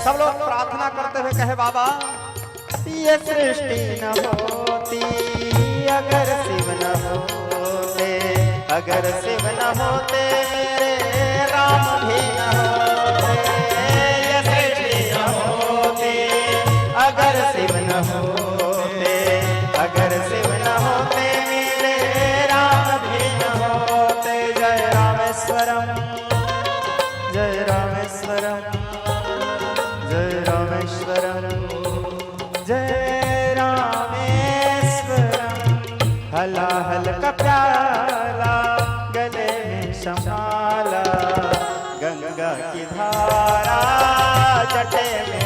सब लोग प्रार्थना करते हुए कहे बाबा, ये सृष्टि न होती अगर शिव न होते, अगर शिव न होते मेरे राम भी न होते। ये सृष्टि न होती अगर शिव न होते, अगर शिव न होते मेरे राम भी न होते। जय रामेश्वरम, जय रामेश्वरम, जय रामेश्वरम, जय रामेश्वरम। हलाहल का प्याला गले में संभाला, गंगा की धारा जटे में